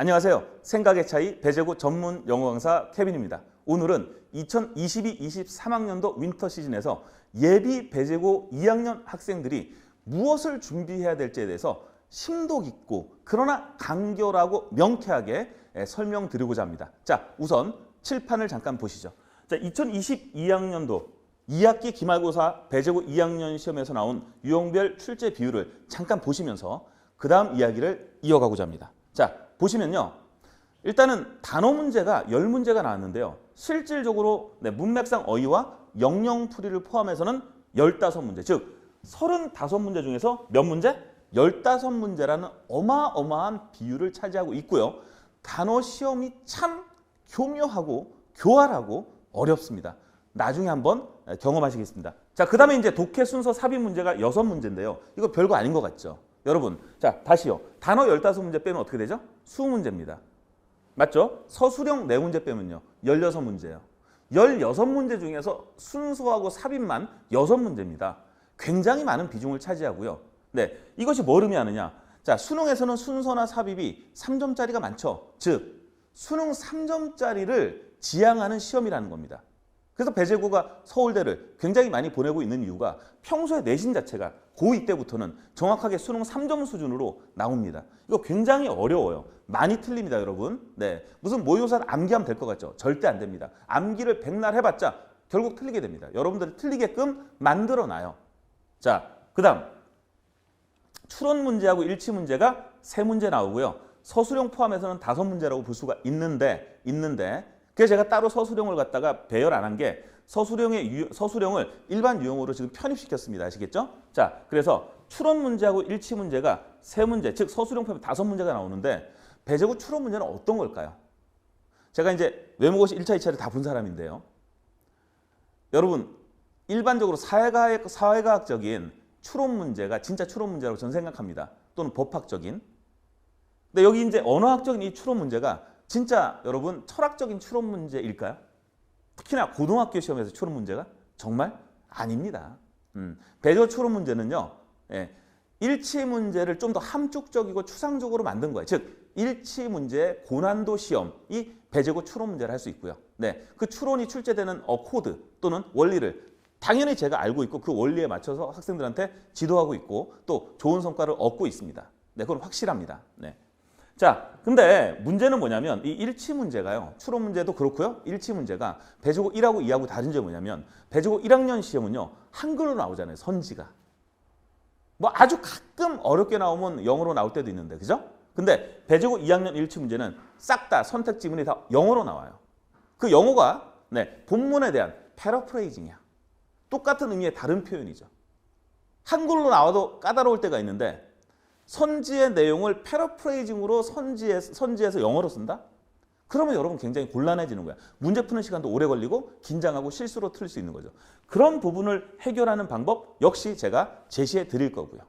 안녕하세요. 생각의 차이 배제고 전문 영어 강사 케빈입니다. 오늘은 2022-23학년도 윈터 시즌에서 예비 배제고 2학년 학생들이 무엇을 준비해야 될지에 대해서 심도 깊고 그러나 간결하고 명쾌하게 설명드리고자 합니다. 자, 우선 칠판을 잠깐 보시죠. 자, 2022학년도 2학기 기말고사 배제고 2학년 시험에서 나온 유형별 출제 비율을 잠깐 보시면서 그 다음 이야기를 이어가고자 합니다. 자, 보시면요. 일단은 단어 문제가 10문제가 나왔는데요. 실질적으로 문맥상 어휘와 영영풀이를 포함해서는 15문제, 즉 35문제 중에서 몇 문제? 15문제라는 어마어마한 비율을 차지하고 있고요. 단어 시험이 참 교묘하고 교활하고 어렵습니다. 나중에 한번 경험하시겠습니다. 자, 그 다음에 이제 독해 순서 삽입 문제가 6문제인데요. 이거 별거 아닌 것 같죠? 여러분, 자, 다시요. 단어 15문제 빼면 어떻게 되죠? 20문제입니다. 맞죠? 서술형 4문제 빼면요. 16문제예요. 16문제 중에서 순서하고 삽입만 6문제입니다. 굉장히 많은 비중을 차지하고요. 네, 이것이 뭘 의미하느냐? 자, 수능에서는 순서나 삽입이 3점짜리가 많죠. 즉, 수능 3점짜리를 지향하는 시험이라는 겁니다. 그래서 배제고가 서울대를 굉장히 많이 보내고 있는 이유가 평소에 내신 자체가 고2 때부터는 정확하게 수능 3점 수준으로 나옵니다. 이거 굉장히 어려워요. 많이 틀립니다, 여러분. 네, 무슨 모의고사 암기하면 될 것 같죠? 절대 안 됩니다. 암기를 백날 해봤자 결국 틀리게 됩니다. 여러분들이 틀리게끔 만들어놔요. 자, 그 다음 추론 문제하고 일치 문제가 3문제 나오고요. 서술형 포함해서는 5문제라고 볼 수가 있는데 그래서 제가 따로 서술형을 갖다가 배열 안 한 게 서술형을 일반 유형으로 지금 편입시켰습니다. 아시겠죠? 자, 그래서 추론 문제하고 일치 문제가 3문제, 즉 서술형 포함 5문제가 나오는데 배제고 추론 문제는 어떤 걸까요? 제가 이제 외모고시 1차, 2차를 다 본 사람인데요. 여러분, 일반적으로 사회과학적인 추론 문제가 진짜 추론 문제라고 저는 생각합니다. 또는 법학적인. 근데 여기 이제 언어학적인 이 추론 문제가 진짜 여러분 철학적인 추론 문제일까요? 특히나 고등학교 시험에서 추론 문제가 정말 아닙니다. 배제고 추론 문제는요. 일치 문제를 좀 더 함축적이고 추상적으로 만든 거예요. 즉 일치 문제의 고난도 시험이 배제고 추론 문제를 할 수 있고요. 네, 그 추론이 출제되는 코드 또는 원리를 당연히 제가 알고 있고 그 원리에 맞춰서 학생들한테 지도하고 있고 또 좋은 성과를 얻고 있습니다. 네, 그건 확실합니다. 네. 자, 근데 문제는 뭐냐면 이 일치 문제가요. 추론 문제도 그렇고요. 일치 문제가 배제고 1하고 2하고 다른 점이 뭐냐면 배제고 1학년 시험은요. 한글로 나오잖아요. 선지가. 뭐 아주 가끔 어렵게 나오면 영어로 나올 때도 있는데. 그죠? 근데 배제고 2학년 일치 문제는 싹 다 선택 지문이 다 영어로 나와요. 그 영어가 본문에 대한 패러프레이징이야. 똑같은 의미의 다른 표현이죠. 한글로 나와도 까다로울 때가 있는데 선지의 내용을 패러프레이징으로 선지에서 영어로 쓴다? 그러면 여러분 굉장히 곤란해지는 거야. 문제 푸는 시간도 오래 걸리고 긴장하고 실수로 틀릴 수 있는 거죠. 그런 부분을 해결하는 방법 역시 제가 제시해 드릴 거고요.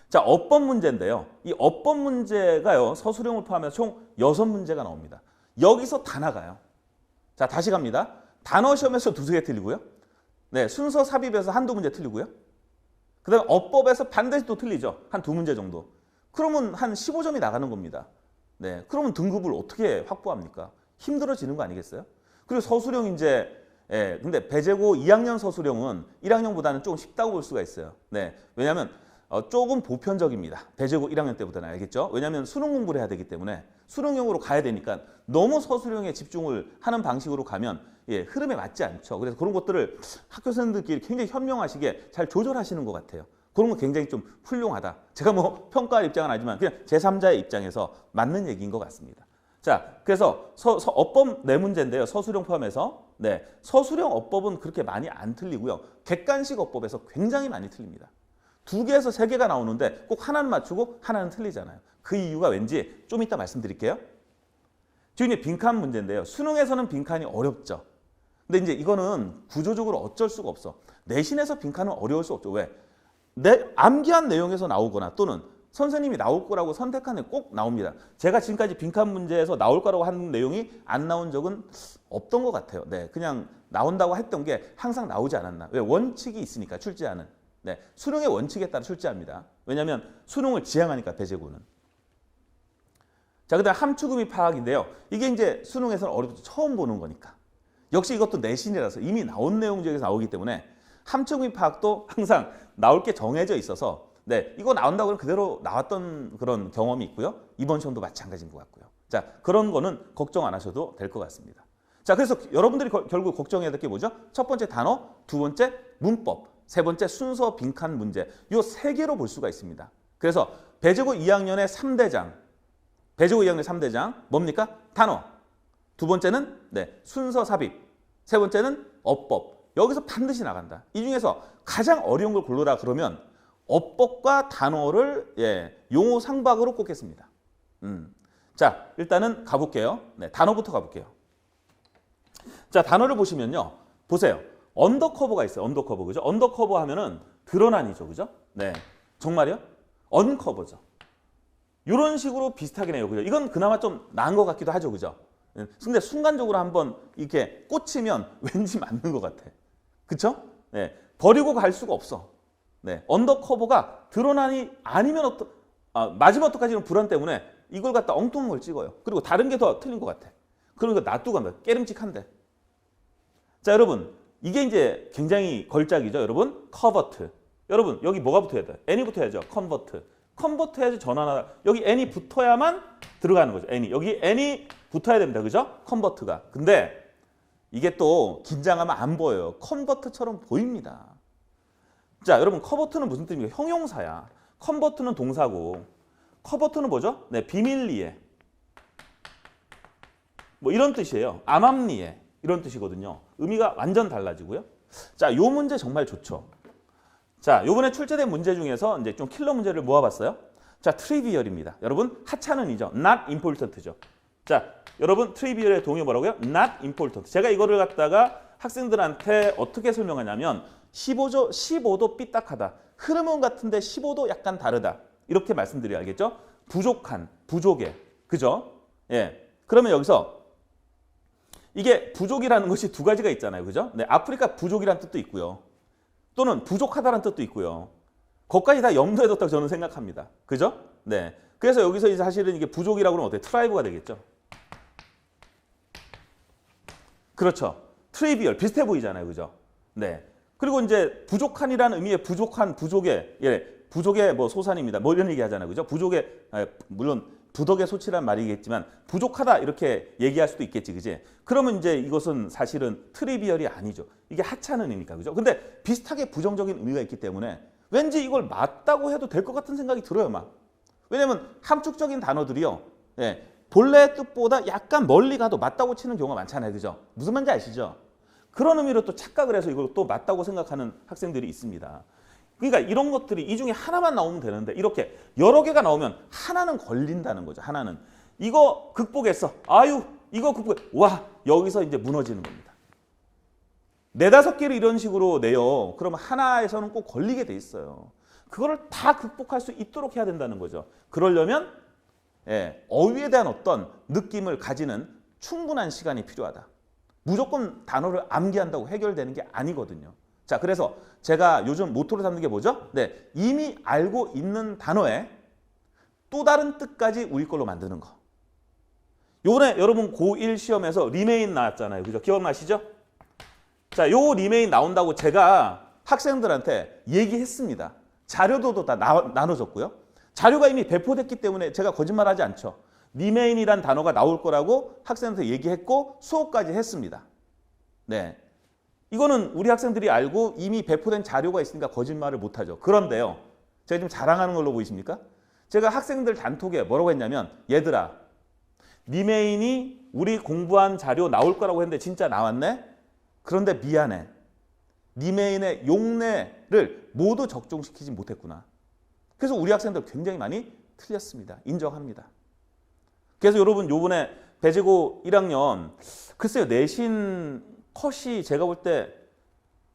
자, 어법 문제인데요. 이 어법 문제가요. 서술형을 포함해서 총 6문제가 나옵니다. 여기서 다 나가요. 자, 다시 갑니다. 단어 시험에서 2개 틀리고요. 네, 순서 삽입에서 한두 문제 틀리고요. 그 다음에 어법에서 반드시 또 틀리죠. 한 2문제 정도. 그러면 한 15점이 나가는 겁니다. 네, 그러면 등급을 어떻게 확보합니까? 힘들어지는 거 아니겠어요? 그리고 서술형 근데 배제고 2학년 서술형은 1학년보다는 조금 쉽다고 볼 수가 있어요. 네, 왜냐하면 조금 보편적입니다. 배제고 1학년 때보다는 알겠죠? 왜냐하면 수능 공부를 해야 되기 때문에 수능형으로 가야 되니까 너무 서술형에 집중을 하는 방식으로 가면 흐름에 맞지 않죠. 그래서 그런 것들을 학교 선생님들끼리 굉장히 현명하시게 잘 조절하시는 것 같아요. 그런 건 굉장히 좀 훌륭하다. 제가 뭐 평가할 입장은 아니지만 그냥 제3자의 입장에서 맞는 얘기인 것 같습니다. 자, 그래서 어법 4문제인데요. 서술형 포함해서. 네, 서술형 어법은 그렇게 많이 안 틀리고요. 객관식 어법에서 굉장히 많이 틀립니다. 2개에서 3개가 나오는데 꼭 하나는 맞추고 하나는 틀리잖아요. 그 이유가 왠지 좀 이따 말씀드릴게요. 지금 이제 빈칸 문제인데요. 수능에서는 빈칸이 어렵죠. 근데 이제 이거는 구조적으로 어쩔 수가 없어. 내신에서 빈칸은 어려울 수 없죠. 왜? 암기한 내용에서 나오거나 또는 선생님이 나올 거라고 선택한 애 꼭 나옵니다. 제가 지금까지 빈칸 문제에서 나올 거라고 한 내용이 안 나온 적은 없던 것 같아요. 네, 그냥 나온다고 했던 게 항상 나오지 않았나. 왜? 원칙이 있으니까 출제하는. 네, 수능의 원칙에 따라 출제합니다. 왜냐하면 수능을 지향하니까 배제고는. 자, 그다음 함축음이 파악인데요. 이게 이제 수능에서는 어렵죠. 처음 보는 거니까. 역시 이것도 내신이라서 이미 나온 내용 중에서 나오기 때문에 함축음이 파악도 항상 나올 게 정해져 있어서 네, 이거 나온다고 하면 그대로 나왔던 그런 경험이 있고요. 이번 시험도 마찬가지인 것 같고요. 자, 그런 거는 걱정 안 하셔도 될 것 같습니다. 자, 그래서 여러분들이 결국 걱정해야 될 게 뭐죠? 첫 번째 단어, 두 번째 문법, 세 번째 순서 빈칸 문제. 요 세 개로 볼 수가 있습니다. 그래서 배제고 2학년의 3대장, 배제고 2학년 3대장 뭡니까? 단어. 두 번째는 네, 순서 삽입. 세 번째는 어법. 여기서 반드시 나간다. 이 중에서 가장 어려운 걸 고르라 그러면 어법과 단어를 예, 용어 상박으로 꼽겠습니다. 자, 일단은 가볼게요. 네, 단어부터 가볼게요. 자, 단어를 보시면요. 보세요. 언더커버가 있어요. 언더커버. 그죠? 언더커버 하면은 드러난이죠. 그죠? 네. 정말요? 언커버죠. 이런 식으로 비슷하긴 해요. 그죠? 이건 그나마 좀 나은 것 같기도 하죠. 그죠? 근데 순간적으로 한번 이렇게 꽂히면 왠지 맞는 것 같아. 그쵸? 네. 버리고 갈 수가 없어. 네. 언더커버가 드러난이 아니면 맞으면 어떡하지는 불안 때문에 이걸 갖다 엉뚱한 걸 찍어요. 그리고 다른 게 더 틀린 것 같아. 그러니까 놔두고 합니다. 깨름직한데. 자, 여러분. 이게 이제 굉장히 걸작이죠. 여러분. 커버트. 여러분, 여기 뭐가 붙어야 돼? n이 붙어야죠. 컨버트. 컨버트 해야지 전환하다. 여기 n이 붙어야만 들어가는 거죠. n이. 여기 n이 붙어야 됩니다. 그죠? 컨버트가. 근데 이게 또 긴장하면 안 보여요. 컨버트처럼 보입니다. 자, 여러분 컨버트는 무슨 뜻입니까? 형용사야. 컨버트는 동사고 컨버트는 뭐죠? 네, 비밀리에. 뭐 이런 뜻이에요. 암암리에. 이런 뜻이거든요. 의미가 완전 달라지고요. 자, 요 문제 정말 좋죠. 자, 요번에 출제된 문제 중에서 이제 좀 킬러 문제를 모아봤어요. 자, 트리비얼입니다. 여러분, 하찮은이죠. not important죠. 자, 여러분, 트리비얼의 동의 뭐라고요? not important. 제가 이거를 갖다가 학생들한테 어떻게 설명하냐면 15도 삐딱하다. 흐름은 같은데 15도 약간 다르다. 이렇게 말씀드려야 알겠죠? 부족한, 부족의. 그죠? 예. 그러면 여기서 이게 부족이라는 것이 두 가지가 있잖아요. 그죠? 네, 아프리카 부족이라는 뜻도 있고요. 또는 부족하다는 뜻도 있고요. 그것까지 다 염두에 뒀다고 저는 생각합니다. 그죠? 네. 그래서 여기서 이제 사실은 이게 부족이라고 하면 어때요? 트라이브가 되겠죠. 그렇죠. 트리비얼 비슷해 보이잖아요. 그죠? 네. 그리고 이제 부족한이라는 의미의 부족한 부족의 부족의 뭐 소산입니다. 뭐 이런 얘기 하잖아요. 그죠? 부족의 물론 부덕의 소치란 말이겠지만 부족하다 이렇게 얘기할 수도 있겠지. 그지? 그러면 이제 이것은 사실은 트리비얼이 아니죠. 이게 하찮은이니까. 그죠? 근데 비슷하게 부정적인 의미가 있기 때문에 왠지 이걸 맞다고 해도 될 것 같은 생각이 들어요. 막. 왜냐면 함축적인 단어들이요. 예, 본래의 뜻보다 약간 멀리 가도 맞다고 치는 경우가 많잖아요. 그죠? 무슨 말인지 아시죠? 그런 의미로 또 착각을 해서 이걸 또 맞다고 생각하는 학생들이 있습니다. 그러니까 이런 것들이 이 중에 하나만 나오면 되는데 이렇게 여러 개가 나오면 하나는 걸린다는 거죠. 하나는. 이거 극복했어. 아유, 이거 극복해. 와, 여기서 이제 무너지는 겁니다. 네다섯 개를 이런 식으로 내요. 그러면 하나에서는 꼭 걸리게 돼 있어요. 그거를 다 극복할 수 있도록 해야 된다는 거죠. 그러려면 어휘에 대한 어떤 느낌을 가지는 충분한 시간이 필요하다. 무조건 단어를 암기한다고 해결되는 게 아니거든요. 자, 그래서 제가 요즘 모토로 삼는 게 뭐죠? 네, 이미 알고 있는 단어에 또 다른 뜻까지 우리 걸로 만드는 거. 요번에 여러분 고1 시험에서 리메인 나왔잖아요. 그죠? 기억나시죠? 자, 요 리메인 나온다고 제가 학생들한테 얘기했습니다. 자료도 다 나눠줬고요. 자료가 이미 배포됐기 때문에 제가 거짓말하지 않죠. 리메인이란 단어가 나올 거라고 학생한테 얘기했고 수업까지 했습니다. 네, 이거는 우리 학생들이 알고 이미 배포된 자료가 있으니까 거짓말을 못하죠. 그런데요, 제가 지금 자랑하는 걸로 보이십니까? 제가 학생들 단톡에 뭐라고 했냐면 얘들아, 리메인이 우리 공부한 자료 나올 거라고 했는데 진짜 나왔네? 그런데 미안해. 리메인의 용례를 모두 적중시키지 못했구나. 그래서 우리 학생들 굉장히 많이 틀렸습니다. 인정합니다. 그래서 여러분 요번에 배제고 1학년 글쎄요, 내신 컷이 제가 볼 때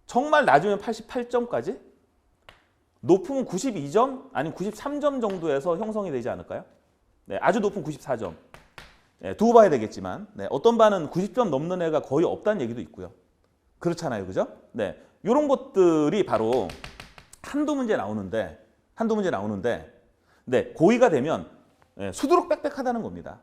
정말 낮으면 88점까지 높으면 92점 아니면 93점 정도에서 형성이 되지 않을까요? 네, 아주 높은 94점. 네, 두고 봐야 되겠지만 어떤 반은 90점 넘는 애가 거의 없다는 얘기도 있고요. 그렇잖아요. 그죠? 네, 이런 것들이 바로 한두 문제 나오는데 네, 고2가 되면 수두룩 빽빽하다는 겁니다.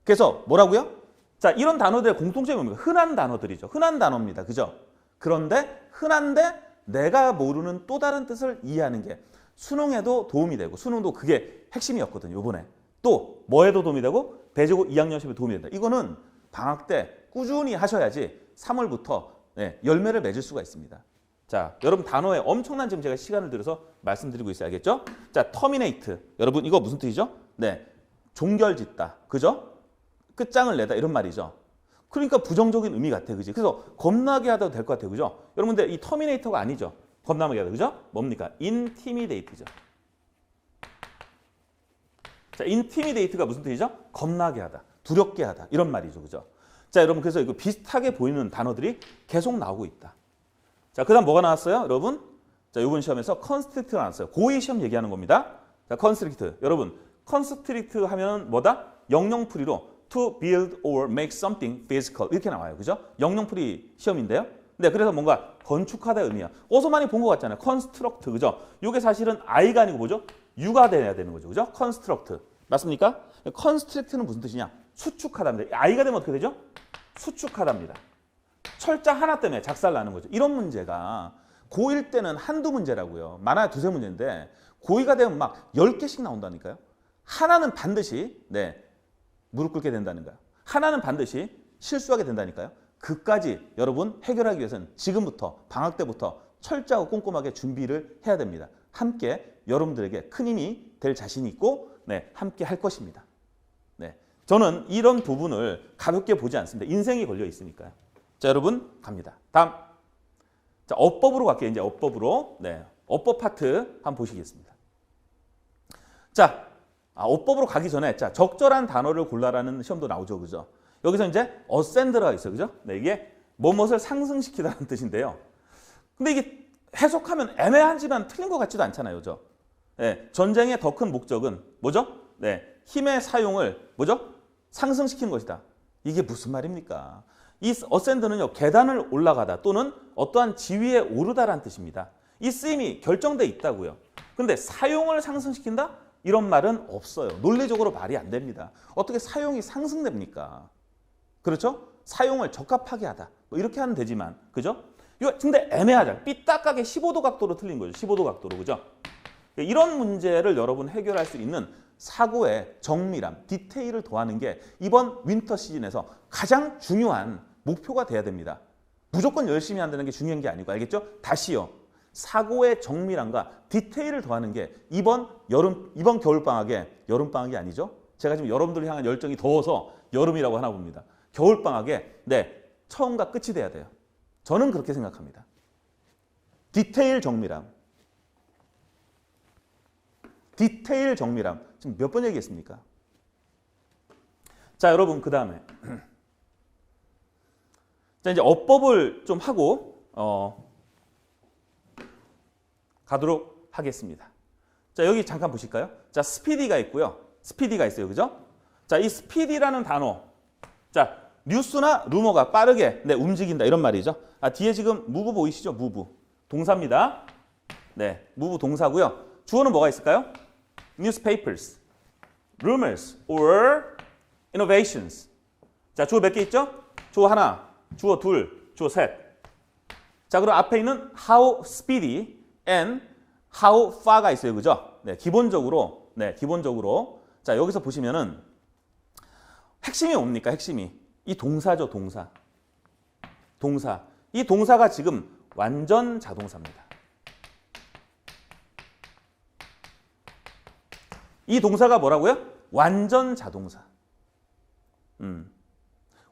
그래서 뭐라고요? 자, 이런 단어들의 공통점이 뭡니까? 흔한 단어들이죠. 흔한 단어입니다. 그죠? 그런데 흔한데 내가 모르는 또 다른 뜻을 이해하는 게 수능에도 도움이 되고, 수능도 그게 핵심이었거든요. 이번에. 또 뭐에도 도움이 되고 배제고 2학년 시험에 도움이 된다. 이거는 방학 때 꾸준히 하셔야지 3월부터 열매를 맺을 수가 있습니다. 자, 여러분 단어에 엄청난 지금 제가 시간을 들여서 말씀드리고 있어요. 알겠죠? 자, terminate. 여러분 이거 무슨 뜻이죠? 네, 종결짓다. 그죠? 끝장을 내다 이런 말이죠. 그러니까 부정적인 의미 같아. 그지? 그래서 겁나게 하도 될 것 같아요. 그죠? 여러분들 이 terminator가 아니죠. 겁나게 하다. 그죠? 뭡니까? intimidate죠. 자, intimidate가 무슨 뜻이죠? 겁나게 하다, 두렵게 하다 이런 말이죠. 그죠? 자, 여러분 그래서 이거 비슷하게 보이는 단어들이 계속 나오고 있다. 자, 그다음 뭐가 나왔어요? 여러분, 자, 이번 시험에서 constrict가 나왔어요. 고2 시험 얘기하는 겁니다. 자, constrict. 여러분, constrict 하면은 뭐다? 영영풀이로 to build or make something physical 이렇게 나와요. 그죠? 영영풀이 시험인데요. 네, 그래서 뭔가 건축하다 의미야. 어서 많이 본 것 같잖아요. construct. 그죠? 이게 사실은 I가 아니고 뭐죠? U가 돼야 되는 거죠. 그죠? construct. 맞습니까? constrict는 무슨 뜻이냐? 수축하다입니다. I가 되면 어떻게 되죠? 수축하다입니다. 철자 하나 때문에 작살나는 거죠. 이런 문제가 고1 때는 한두 문제라고요. 많아야 두세 문제인데 고2가 되면 막 10개씩 나온다니까요. 하나는 반드시 무릎 꿇게 된다는 거예요. 하나는 반드시 실수하게 된다니까요. 그까지 여러분 해결하기 위해서는 지금부터 방학 때부터 철저하고 꼼꼼하게 준비를 해야 됩니다. 함께 여러분들에게 큰 힘이 될 자신이 있고 함께 할 것입니다. 저는 이런 부분을 가볍게 보지 않습니다. 인생이 걸려 있으니까요. 자, 여러분 갑니다. 다음. 자, 어법으로 갈게요. 이제 어법으로. 어법 파트 한번 보시겠습니다. 자, 어법으로 가기 전에 자, 적절한 단어를 골라라는 시험도 나오죠. 그죠? 여기서 이제 ascend가 있어요. 그죠? 이게 무엇을 상승시키다는 뜻인데요. 근데 이게 해석하면 애매하지만 틀린 것 같지도 않잖아요. 그죠? 전쟁의 더 큰 목적은 뭐죠? 힘의 사용을 뭐죠? 상승시키는 것이다. 이게 무슨 말입니까? 이 ascend는요, 계단을 올라가다 또는 어떠한 지위에 오르다라는 뜻입니다. 이 쓰임이 결정돼 있다고요. 근데 사용을 상승시킨다? 이런 말은 없어요. 논리적으로 말이 안 됩니다. 어떻게 사용이 상승됩니까? 그렇죠? 사용을 적합하게 하다. 뭐 이렇게 하면 되지만, 그죠? 이거 근데 애매하잖아요. 삐딱하게 15도 각도로 틀린 거죠. 15도 각도로, 그죠? 이런 문제를 여러분 해결할 수 있는 사고의 정밀함, 디테일을 더하는 게 이번 윈터 시즌에서 가장 중요한 목표가 돼야 됩니다. 무조건 열심히 한다는 게 중요한 게 아니고, 알겠죠? 다시요. 사고의 정밀함과 디테일을 더하는 게 이번 겨울방학에, 여름방학이 아니죠? 제가 지금 여러분들을 향한 열정이 더워서 여름이라고 하나 봅니다. 겨울방학에 처음과 끝이 돼야 돼요. 저는 그렇게 생각합니다. 디테일 정밀함. 디테일 정밀함. 지금 몇 번 얘기했습니까? 자, 여러분 그 다음에 자, 이제 어법을 좀 하고 가도록 하겠습니다. 자, 여기 잠깐 보실까요? 자, 스피디가 있고요. 스피디가 있어요. 그죠? 자, 이 스피디라는 단어. 자, 뉴스나 루머가 빠르게 움직인다 이런 말이죠. 뒤에 지금 무브 보이시죠? 무브. 동사입니다. 무브 동사고요. 주어는 뭐가 있을까요? newspapers, rumors, or innovations. 자, 주어 몇 개 있죠? 주어 하나, 주어 둘, 주어 셋. 자, 그럼 앞에 있는 how speedy and how far가 있어요. 그죠? 기본적으로. 자, 여기서 보시면은 핵심이 뭡니까? 핵심이. 이 동사죠, 동사. 이 동사가 지금 완전 자동사입니다. 이 동사가 뭐라고요? 완전 자동사.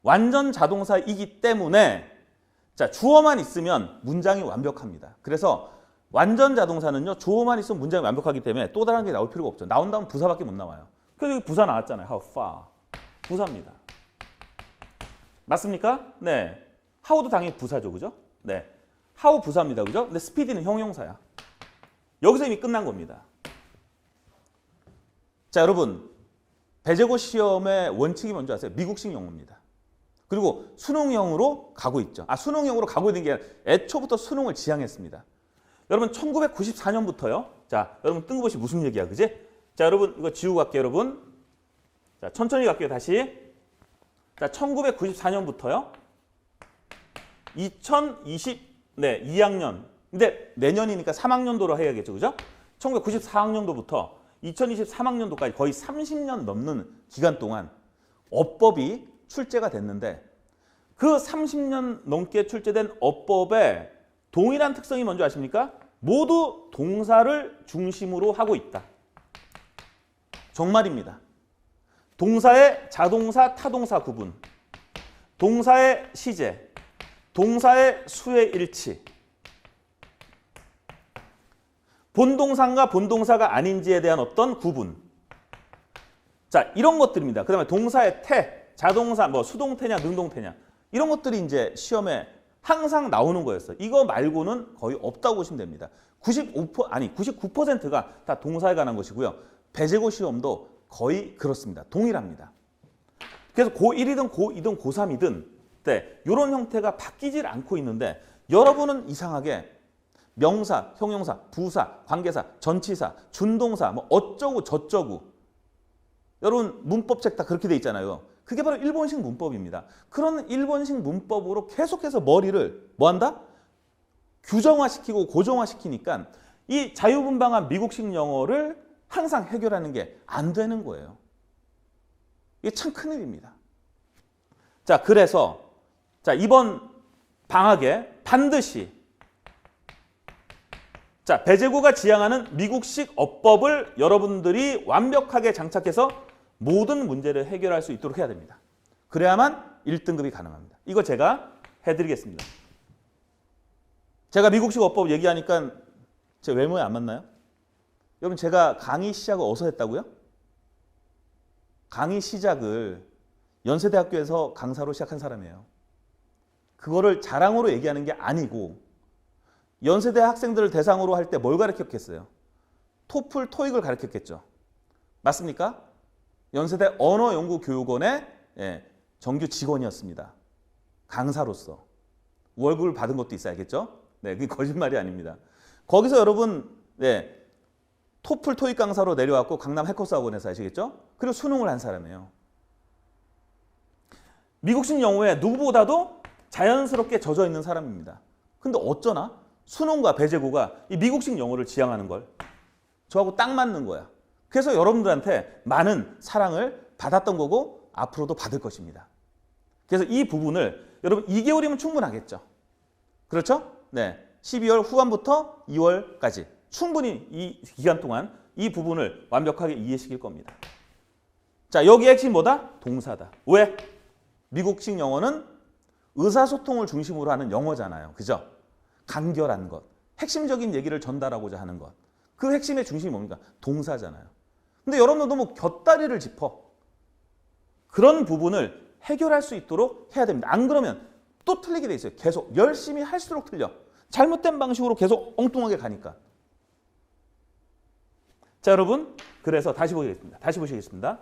완전 자동사이기 때문에 자, 주어만 있으면 문장이 완벽합니다. 그래서 완전 자동사는요, 주어만 있으면 문장이 완벽하기 때문에 또 다른 게 나올 필요가 없죠. 나온다면 부사밖에 못 나와요. 그래서 여기 부사 나왔잖아요. how far. 부사입니다. 맞습니까? how도 당연히 부사죠. 그죠? how 부사입니다. 그죠? 근데 speed는 형용사야. 여기서 이미 끝난 겁니다. 자, 여러분, 배제고 시험의 원칙이 뭔지 아세요? 미국식 영어입니다. 그리고 수능형으로 가고 있죠. 수능형으로 가고 있는 게 아니라 애초부터 수능을 지향했습니다. 여러분, 1994년부터요. 자, 여러분 뜬금없이 무슨 얘기야, 그지? 자, 여러분 이거 지우고 갈게요, 여러분. 자, 천천히 갈게요, 다시. 자, 1994년부터요. 2학년. 근데 내년이니까 3학년도로 해야겠죠, 그죠? 1994학년도부터 2023학년도까지 거의 30년 넘는 기간 동안 어법이 출제가 됐는데 그 30년 넘게 출제된 어법의 동일한 특성이 뭔지 아십니까? 모두 동사를 중심으로 하고 있다. 정말입니다. 동사의 자동사, 타동사 구분, 동사의 시제, 동사의 수의 일치, 본동사인가 본동사가 아닌지에 대한 어떤 구분. 자, 이런 것들입니다. 그 다음에 동사의 태, 자동사, 뭐 수동태냐, 능동태냐. 이런 것들이 이제 시험에 항상 나오는 거였어요. 이거 말고는 거의 없다고 보시면 됩니다. 99%가 다 동사에 관한 것이고요. 배제고 시험도 거의 그렇습니다. 동일합니다. 그래서 고1이든 고2든 고3이든 이런 형태가 바뀌질 않고 있는데 여러분은 이상하게 명사, 형용사, 부사, 관계사, 전치사, 준동사, 뭐 어쩌고 저쩌고 여러분 문법책 다 그렇게 돼 있잖아요. 그게 바로 일본식 문법입니다. 그런 일본식 문법으로 계속해서 머리를 뭐한다? 규정화시키고 고정화시키니까 이 자유분방한 미국식 영어를 항상 해결하는 게 안 되는 거예요. 이게 참 큰일입니다. 자, 그래서 자, 이번 방학에 반드시 자, 배제고가 지향하는 미국식 어법을 여러분들이 완벽하게 장착해서 모든 문제를 해결할 수 있도록 해야 됩니다. 그래야만 1등급이 가능합니다. 이거 제가 해드리겠습니다. 제가 미국식 어법 얘기하니까 제 외모에 안 맞나요? 여러분 제가 강의 시작을 어디서 했다고요? 강의 시작을 연세대학교에서 강사로 시작한 사람이에요. 그거를 자랑으로 얘기하는 게 아니고 연세대 학생들을 대상으로 할 때 뭘 가르쳤겠어요? 토플, 토익을 가르쳤겠죠. 맞습니까? 연세대 언어연구교육원의 정규 직원이었습니다. 강사로서. 월급을 받은 것도 있어야겠죠? 네, 그게 거짓말이 아닙니다. 거기서 여러분 토플, 토익 강사로 내려왔고 강남 해커스 학원에서 아시겠죠? 그리고 수능을 한 사람이에요. 미국식 영어에 누구보다도 자연스럽게 젖어 있는 사람입니다. 근데 어쩌나? 수능과 배제고가 이 미국식 영어를 지향하는 걸 저하고 딱 맞는 거야. 그래서 여러분들한테 많은 사랑을 받았던 거고 앞으로도 받을 것입니다. 그래서 이 부분을 여러분 2개월이면 충분하겠죠. 그렇죠? 네, 12월 후반부터 2월까지 충분히 이 기간 동안 이 부분을 완벽하게 이해시킬 겁니다. 자, 여기의 핵심 뭐다? 동사다. 왜? 미국식 영어는 의사소통을 중심으로 하는 영어잖아요. 그죠? 간결한 것, 핵심적인 얘기를 전달하고자 하는 것. 그 핵심의 중심이 뭡니까? 동사잖아요. 근데 여러분도 너무 곁다리를 짚어. 그런 부분을 해결할 수 있도록 해야 됩니다. 안 그러면 또 틀리게 돼 있어요. 계속 열심히 할수록 틀려. 잘못된 방식으로 계속 엉뚱하게 가니까. 자, 여러분, 그래서 다시 보시겠습니다.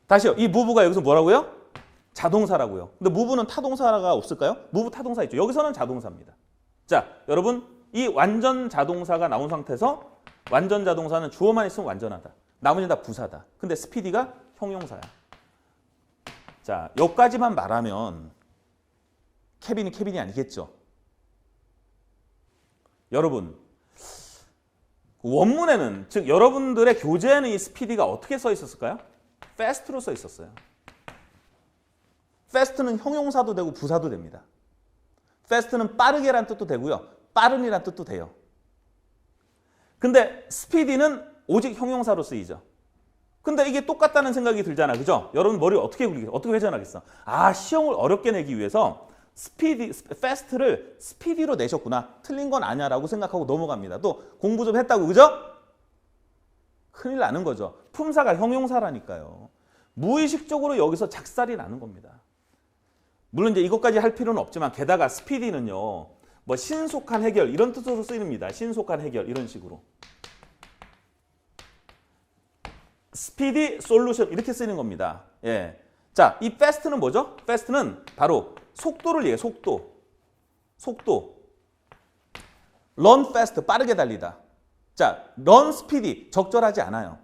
다시요. 이 무브가 여기서 뭐라고요? 자동사라고요. 근데 무브는 타동사가 없을까요? 무브 타동사 있죠. 여기서는 자동사입니다. 자, 여러분, 이 완전 자동사가 나온 상태에서 완전 자동사는 주어만 있으면 완전하다. 나머지는 다 부사다. 근데 스피디가 형용사야. 자, 여기까지만 말하면 케빈이 아니겠죠. 여러분, 원문에는, 즉 여러분들의 교재에는 이 스피디가 어떻게 써 있었을까요? fast로 써 있었어요. fast는 형용사도 되고 부사도 됩니다. fast는 빠르게란 뜻도 되고요. 빠른이란 뜻도 돼요. 근데 speedy는 오직 형용사로 쓰이죠. 근데 이게 똑같다는 생각이 들잖아. 그죠? 여러분 머리 어떻게 회전하겠어? 아, 시험을 어렵게 내기 위해서 fast를 speedy로 내셨구나. 틀린 건 아니야 라고 생각하고 넘어갑니다. 또 공부 좀 했다고, 그죠? 큰일 나는 거죠. 품사가 형용사라니까요. 무의식적으로 여기서 작살이 나는 겁니다. 물론 이제 이것까지 할 필요는 없지만 게다가 스피디는요. 뭐 신속한 해결 이런 뜻으로 쓰입니다. 신속한 해결 이런 식으로. 스피디 솔루션 이렇게 쓰이는 겁니다. 예. 자, 이 fast는 뭐죠? fast는 바로 속도를 얘기해요. 속도. run fast 빠르게 달리다. 자, run speedy 적절하지 않아요.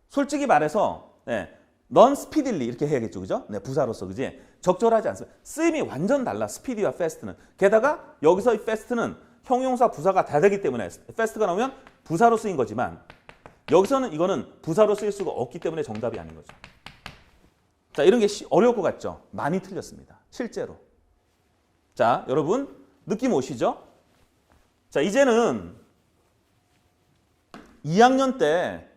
솔직히 말해서 run speedily 이렇게 해야겠죠, 그죠? 네, 부사로서 그지? 적절하지 않습니다. 쓰임이 완전 달라. speedy와 fast는. 게다가 여기서 이 fast는 형용사, 부사가 다 되기 때문에 fast가 나오면 부사로 쓰인 거지만 여기서는 이거는 부사로 쓰일 수가 없기 때문에 정답이 아닌 거죠. 자, 이런 게 어려울 것 같죠? 많이 틀렸습니다. 실제로. 자, 여러분 느낌 오시죠? 자, 이제는 2학년 때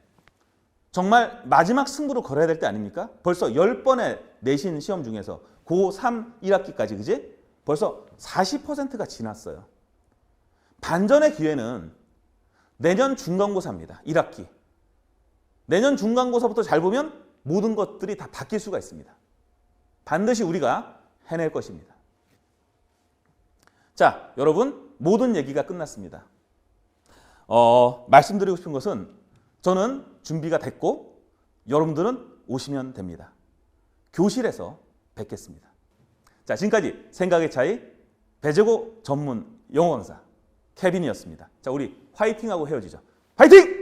정말 마지막 승부를 걸어야 될 때 아닙니까? 벌써 10번의 내신 시험 중에서 고3 1학기까지 그지? 벌써 40%가 지났어요. 반전의 기회는 내년 중간고사입니다. 1학기. 내년 중간고사부터 잘 보면 모든 것들이 다 바뀔 수가 있습니다. 반드시 우리가 해낼 것입니다. 자, 여러분 모든 얘기가 끝났습니다. 말씀드리고 싶은 것은 저는 준비가 됐고 여러분들은 오시면 됩니다. 교실에서 뵙겠습니다. 자, 지금까지 생각의 차이 배재고 전문 영어 강사 케빈이었습니다. 자, 우리 화이팅하고 헤어지죠. 화이팅!